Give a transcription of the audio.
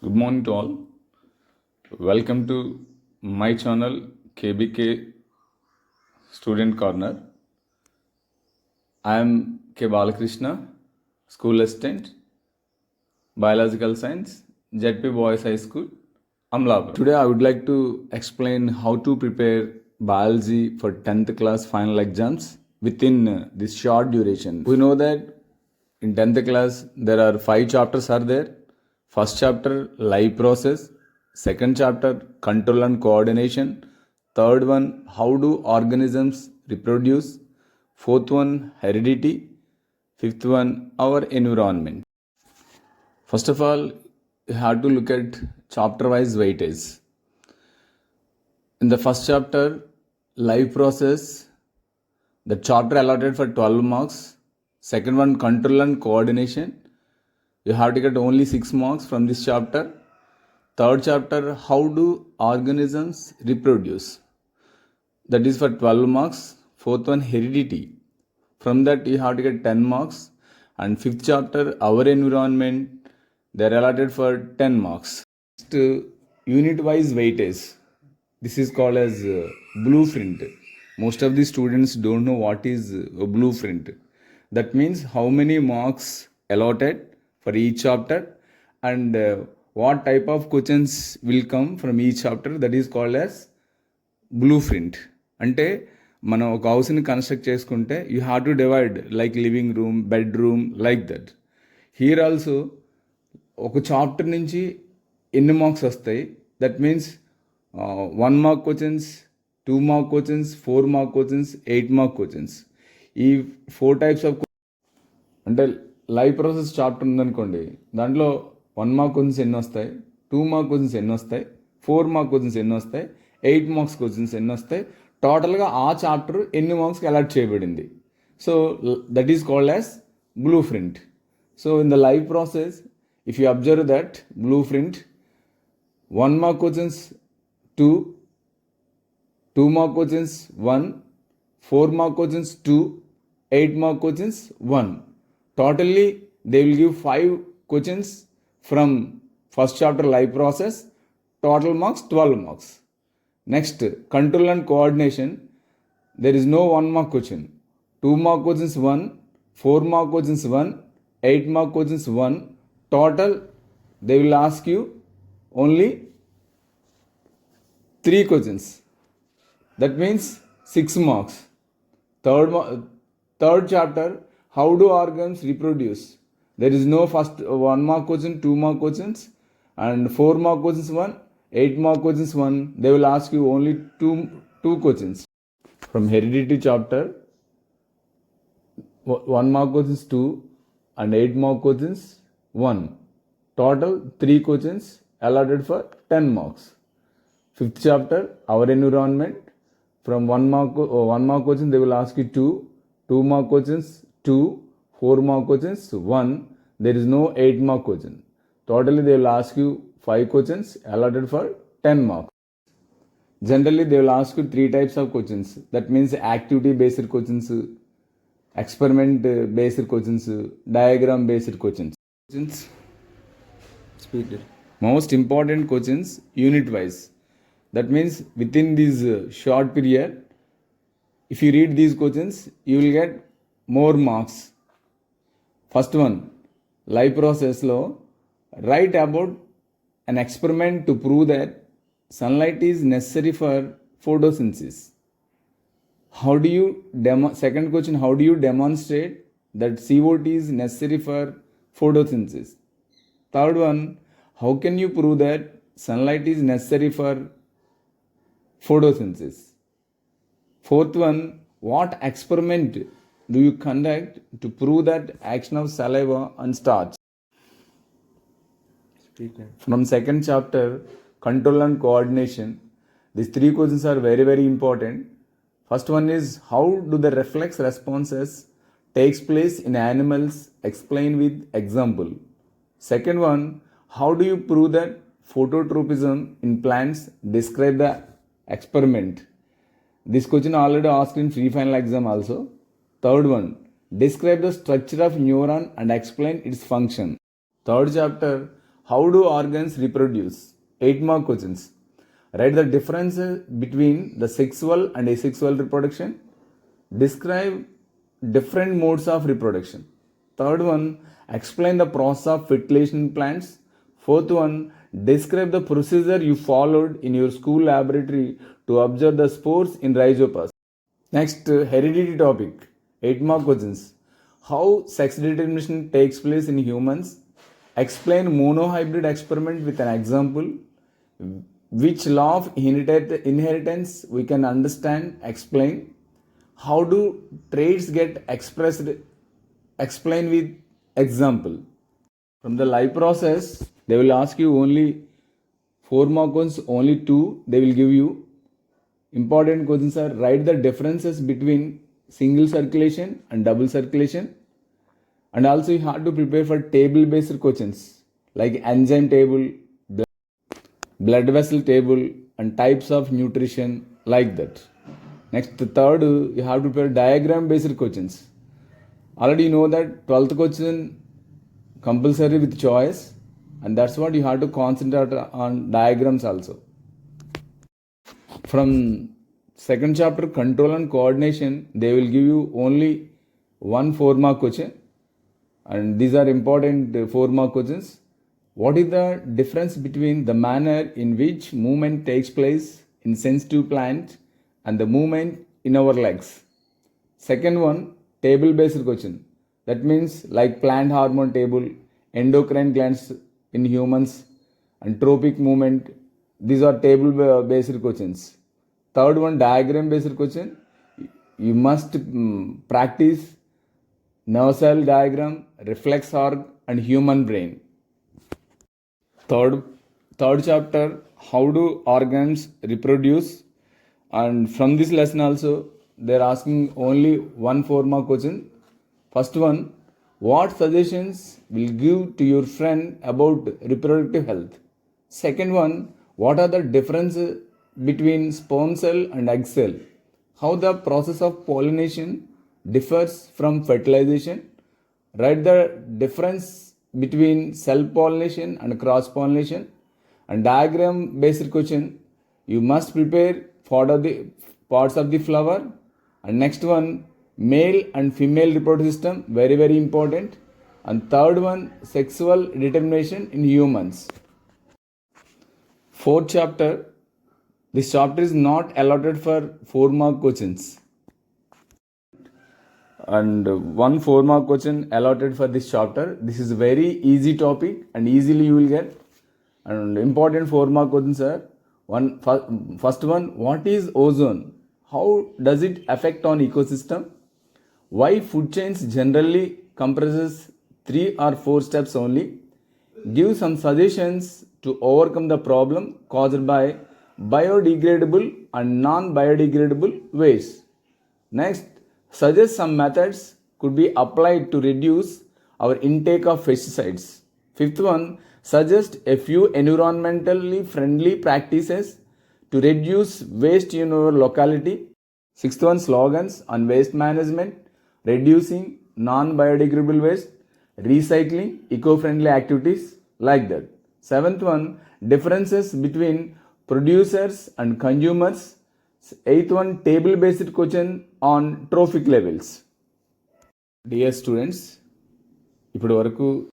Good morning to all. Welcome to my channel KBK Student Corner. I am K. Balakrishna, School Assistant, Biological Science, ZP Boys High School, Amlapur. Today I would like to explain how to prepare biology for 10th class final exams within this short duration. We know that in 10th class there are 5 chapters are there. First chapter life process, second chapter control and coordination, third one how do organisms reproduce, fourth one heredity, fifth one our environment. First of all, you have to look at chapter wise weightage. In the first chapter life process, the chapter allotted for 12 marks, second one control and coordination, you have to get only 6 marks from this chapter. Third chapter, how do organisms reproduce? That is for 12 marks. Fourth one, heredity. From that, you have to get 10 marks. And fifth chapter, our environment, they are allotted for 10 marks. Next, unit-wise weightage. This is called as blueprint. Most of the students don't know what is a blueprint. That means how many marks allotted for each chapter and what type of questions will come from each chapter, that is called as blueprint. అంటే మనం ఒక హౌస్ని construct చేసుకుంటే you have to divide like living room, bedroom, like that. Here also ఒక chapter నుంచి ఎన్ని marks వస్తాయి, that means 1 mark questions, 2 mark questions, 4 mark questions, 8 mark questions. ఈ 4 టైప్స్ ఆఫ్ అంటే లైఫ్ ప్రాసెస్ చాప్టర్ ఉందనుకోండి, దాంట్లో 1 మార్క్ క్వశ్చన్స్ ఎన్ని వస్తాయి, 2 మార్క్ క్వశ్చన్స్ ఎన్ని వస్తాయి, 4 మార్క్ క్వశ్చన్స్ ఎన్ని వస్తాయి, 8 మార్క్స్ క్వశ్చన్స్ ఎన్ని వస్తాయి, టోటల్గా ఆ చాప్టర్ ఎన్ని మార్క్స్కి అలాట్ చేయబడింది. So that is called as blue print. So in the life process if you observe that blue print, 1 mark questions 2, 2 mark questions 1, 4 mark questions 2, 8 mark questions 1. Totally, they will give 5 questions from first chapter life process. Total marks 12 marks. Next, control and coordination. There is no 1 mark question. 2 mark questions 1, 4 mark questions 1, 8 mark questions 1. Total, they will ask you only 3 questions. That means 6 marks. Third chapter, how do organs reproduce? There is no first 1 mark question, 2 mark questions, and 4 mark questions 1, 8 mark questions 1. They will ask you only two questions. From heredity chapter, 1 mark questions 2 and 8 mark questions 1. Total 3 questions allotted for 10 marks. Fifth chapter, our environment. From 1 mark question, they will ask you 2 mark questions 2, 4 mark questions 1. There is no 8 mark question. Totally they will ask you 5 questions allotted for 10 marks. Generally they will ask you 3 types of questions. That means activity based questions, experiment based questions, diagram based questions. Most important questions unit wise. That means within this short period, if you read these questions, you will get more marks. First one, life process లో write about an experiment to prove that sunlight is necessary for photosynthesis. Second question, how do you demonstrate that CO2 is necessary for photosynthesis? Third one, how can you prove that sunlight is necessary for photosynthesis? Fourth one, what experiment do you conduct to prove that action of saliva on starch? From second chapter, control and coordination, these 3 questions are very, very important. First one is, how do the reflex responses takes place in animals? Explain with example. Second one, how do you prove that phototropism in plants? Describe the experiment. This question already asked in free final exam also. Third one, describe the structure of neuron and explain its function. Third chapter, how do organs reproduce? 8 mark questions. Write the difference between the sexual and asexual reproduction. Describe different modes of reproduction. Third one, explain the process of fertilization in plants. Fourth one, describe the procedure you followed in your school laboratory to observe the spores in rhizopas. Next, heredity topic. 8 mark questions. How sex determination takes place in humans. Explain monohybrid experiment with an example. Which law of inheritance we can understand. Explain. How do traits get expressed. Explain with example. From the life process, they will ask you only 4 mark questions, only 2 they will give you. Important questions are write the differences between single circulation and double circulation. And also you have to prepare for table based questions like enzyme table, blood vessel table, and types of nutrition, like that. Next, the third, you have to prepare diagram based questions. Already you know that 12th question compulsory with choice, and that's what you have to concentrate on diagrams also. From second chapter, control and coordination, they will give you only one 4 mark question, and these are important 4 mark questions. What is the difference between the manner in which movement takes place in sensitive plant and the movement in our legs? Second one, table based question. That means like plant hormone table, endocrine glands in humans, and tropic movement. These are table based questions. Third one, diagram based question. You must practice nerve cell diagram, reflex arc, and human brain. Third chapter, how do organs reproduce? And from this lesson also, they are asking only one 4 mark question. First one, what suggestions will give to your friend about reproductive health? Second one, what are the differences between sperm cell and egg cell? How the process of pollination differs from fertilization? Write the difference between self-pollination and cross-pollination. And diagram based question, you must prepare for the parts of the flower. And next one, male and female reproductive system, very very important. And third one, sexual determination in humans. Fourth chapter, this chapter is not allotted for 4 mark questions, and one 4 mark question allotted for this chapter. This is a very easy topic and easily you will get. And important 4 mark questions are first one, what is ozone? How does it affect on ecosystem? Why food chains generally compresses 3 or 4 steps only? Give some suggestions to overcome the problem caused by biodegradable and non-biodegradable waste. Next, suggest some methods could be applied to reduce our intake of pesticides. Fifth one, suggest a few environmentally friendly practices to reduce waste in our locality. Sixth one, slogans on waste management, reducing non-biodegradable waste, recycling, eco-friendly activities, like that. Seventh one, differences between producers and consumers. Eighth one, table based question on trophic levels. Dear students, ఇప్పటి వరకు